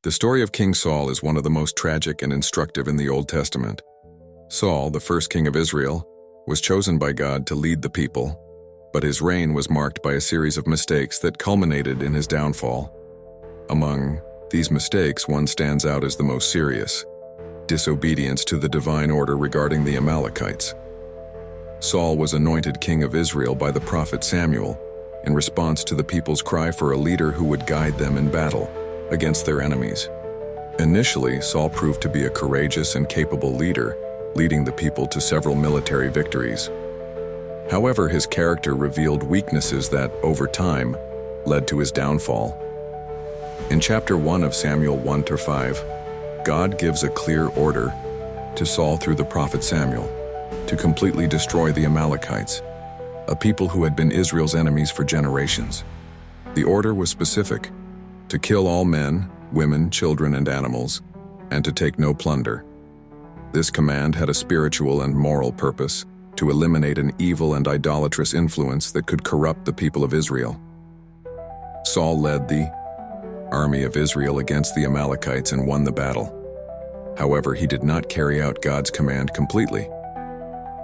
The story of King Saul is one of the most tragic and instructive in the Old Testament. Saul, the first king of Israel, was chosen by God to lead the people, but his reign was marked by a series of mistakes that culminated in his downfall. Among these mistakes, one stands out as the most serious: disobedience to the divine order regarding the Amalekites. Saul was anointed king of Israel by the prophet Samuel in response to the people's cry for a leader who would guide them in battle against their enemies. Initially, Saul proved to be a courageous and capable leader, leading the people to several military victories. However, his character revealed weaknesses that, over time, led to his downfall. In chapter 1 of Samuel 1-5, God gives a clear order to Saul through the prophet Samuel to completely destroy the Amalekites, a people who had been Israel's enemies for generations. The order was specific: to kill all men, women, children, and animals, and to take no plunder. This command had a spiritual and moral purpose: to eliminate an evil and idolatrous influence that could corrupt the people of Israel. Saul led the army of Israel against the Amalekites and won the battle. However, he did not carry out God's command completely.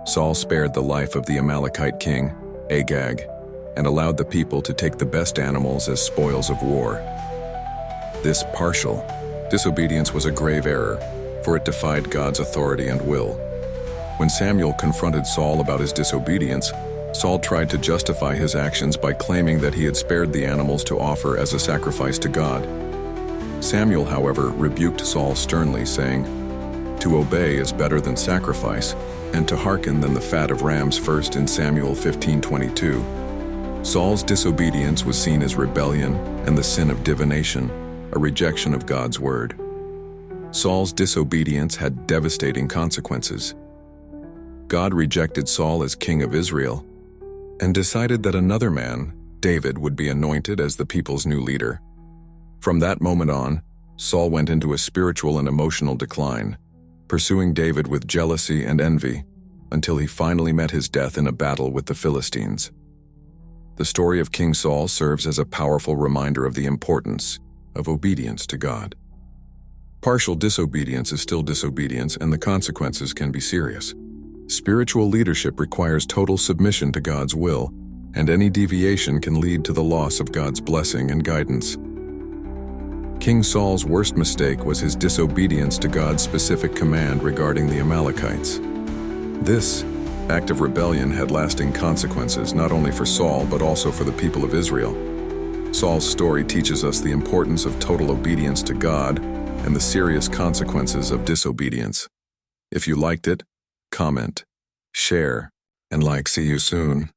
Saul spared the life of the Amalekite king, Agag, and allowed the people to take the best animals as spoils of war. This partial disobedience was a grave error, for it defied God's authority and will. When Samuel confronted Saul about his disobedience, Saul tried to justify his actions by claiming that he had spared the animals to offer as a sacrifice to God. Samuel, however, rebuked Saul sternly, saying, "To obey is better than sacrifice, and to hearken than the fat of rams," 1 in Samuel 15:22. Saul's disobedience was seen as rebellion and the sin of divination, a rejection of God's word. Saul's disobedience had devastating consequences. God rejected Saul as king of Israel and decided that another man, David, would be anointed as the people's new leader. From that moment on, Saul went into a spiritual and emotional decline, pursuing David with jealousy and envy, until he finally met his death in a battle with the Philistines. The story of King Saul serves as a powerful reminder of the importance of obedience to God. Partial disobedience is still disobedience, and the consequences can be serious. Spiritual leadership requires total submission to God's will, and any deviation can lead to the loss of God's blessing and guidance. King Saul's worst mistake was his disobedience to God's specific command regarding the Amalekites. This act of rebellion had lasting consequences not only for Saul but also for the people of Israel. Saul's story teaches us the importance of total obedience to God and the serious consequences of disobedience. If you liked it, comment, share, and like. See you soon.